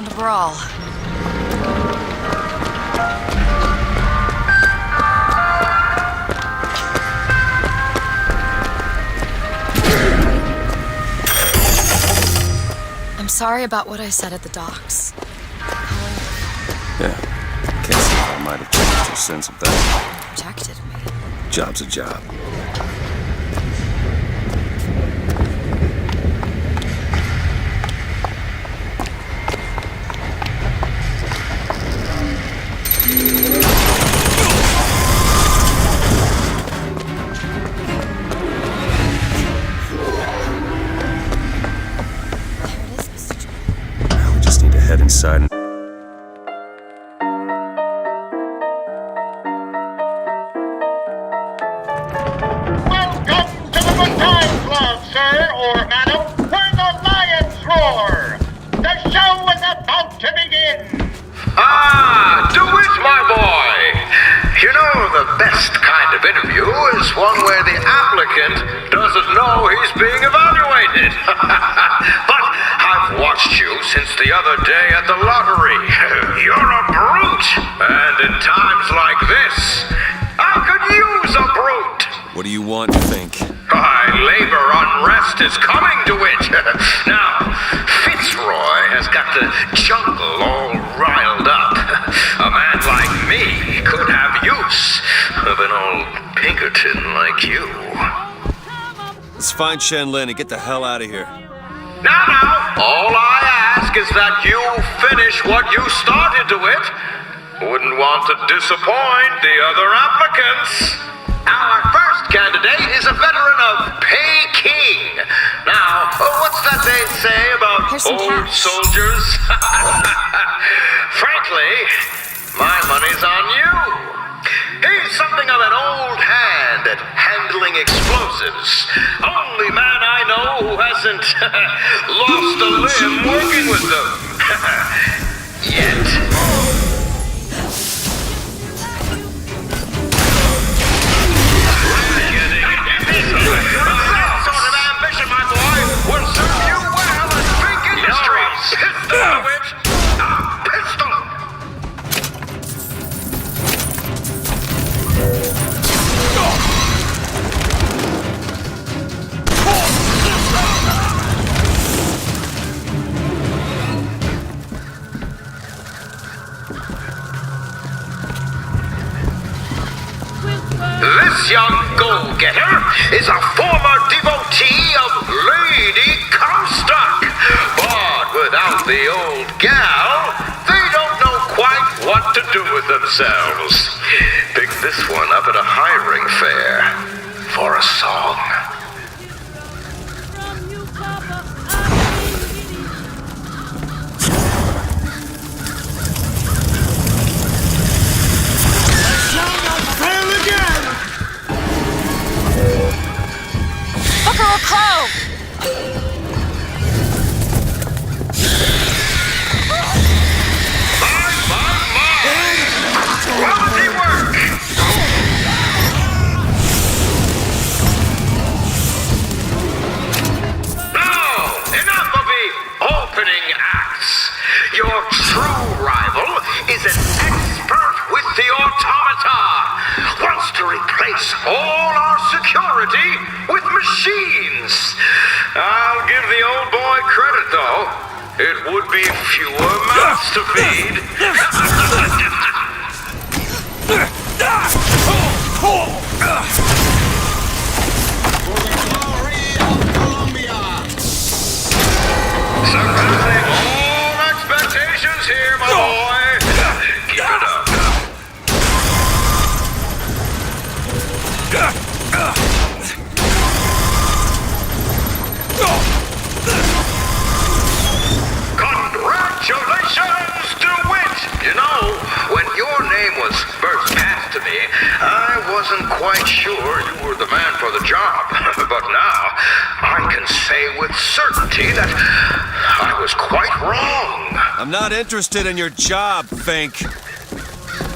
down to brawl. I'm sorry about what I said at the docks. Yeah, can't see if I might have changed your sense of that. Protected me. Job's a job. Now we just need to head inside and... Sir or madam, where the lions roar! The show is about to begin! Ah, do it, my boy! You know, the best kind of interview is one where the applicant doesn't know he's being evaluated. But I've watched you since the other day at the lottery. You're a brute! And in times like this, I could use a brute! What do you want, Fink? Labor unrest is coming to it. Now, Fitzroy has got the jungle all riled up. A man like me could have use of an old Pinkerton like you. Let's find Shenlin and get the hell out of here. Now, all I ask is that you finish what you started to it. Wouldn't want to disappoint the other applicants. Our first candidate is a veteran of Peking. Now, what's that they say about old soldiers? Frankly, my money's on you. He's something of an old hand at handling explosives. Only man I know who hasn't lost a limb working with them. Yet. That sort of ambition, my boy, will serve you well in Fink Industries. Pistol to it. Pistol. This young go-getter is a former devotee of Lady Comstock. But without the old gal, they don't know quite what to do with themselves. Picked this one up at a hiring fair for a song. Booker or Crow! Quality work! Now, enough of the opening acts. Your true rival is an expert with the automata. Wants to replace all our security with machines. I'll give the old boy credit, though. It would be fewer mouths to feed. Surpassing all expectations here, my boy. Keep it up. Congratulations, DeWitt! You know, when your name was first passed to me, I wasn't quite sure you were the man for the job. But now, I can say with certainty that I was quite wrong. I'm not interested in your job, Fink.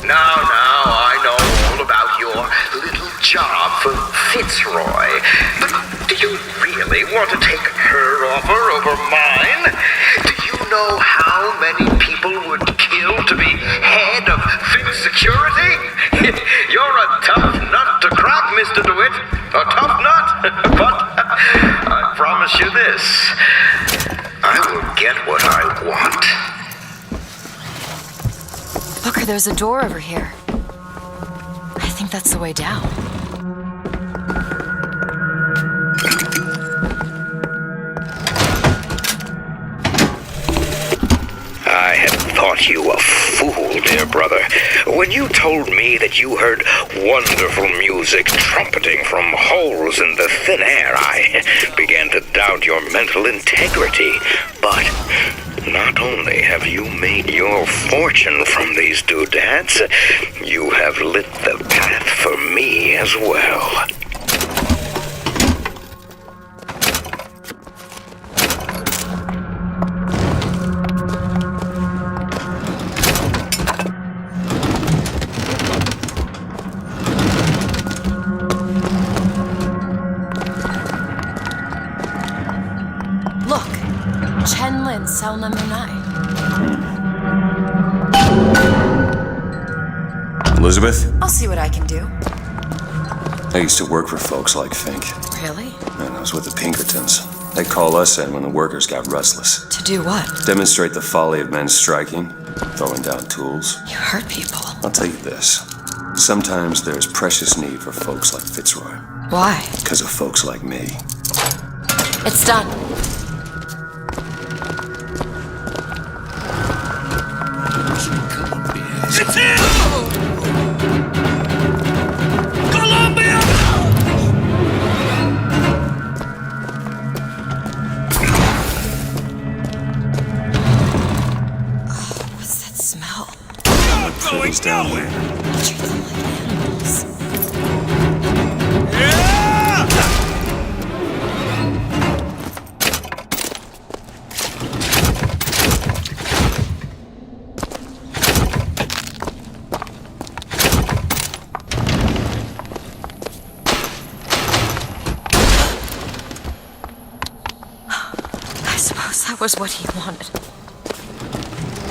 Now, I know all about your little job for Fitzroy. But do you really want to take her offer over mine? Do you know how many A tough nut, but I promise you this. I will get what I want. Booker, there's a door over here. I think that's the way down. I had thought you a fool, dear brother, when you told me that you heard wonderful music trumpeting from holes in the thin air. I began to doubt your mental integrity. But not only have you made your fortune from these doodads, you have lit the path for me as well. Cell number 9. Elizabeth? I'll see what I can do. I used to work for folks like Fink. Really? And I was with the Pinkertons. They'd call us in when the workers got restless. To do what? Demonstrate the folly of men striking, throwing down tools. You hurt people. I'll tell you this. Sometimes there's precious need for folks like Fitzroy. Why? Because of folks like me. It's done. It's him! Colombia! Oh, what's that smell? I'm pretty's down there. Treat them like animals. That was what he wanted.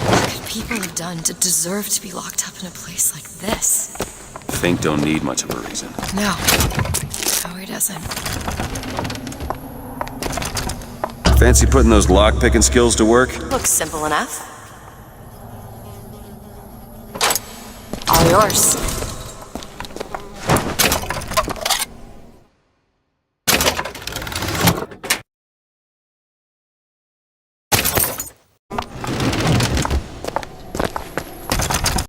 What could people have done to deserve to be locked up in a place like this? Fink don't need much of a reason. No. No, he doesn't. Fancy putting those lock-picking skills to work? Looks simple enough. All yours.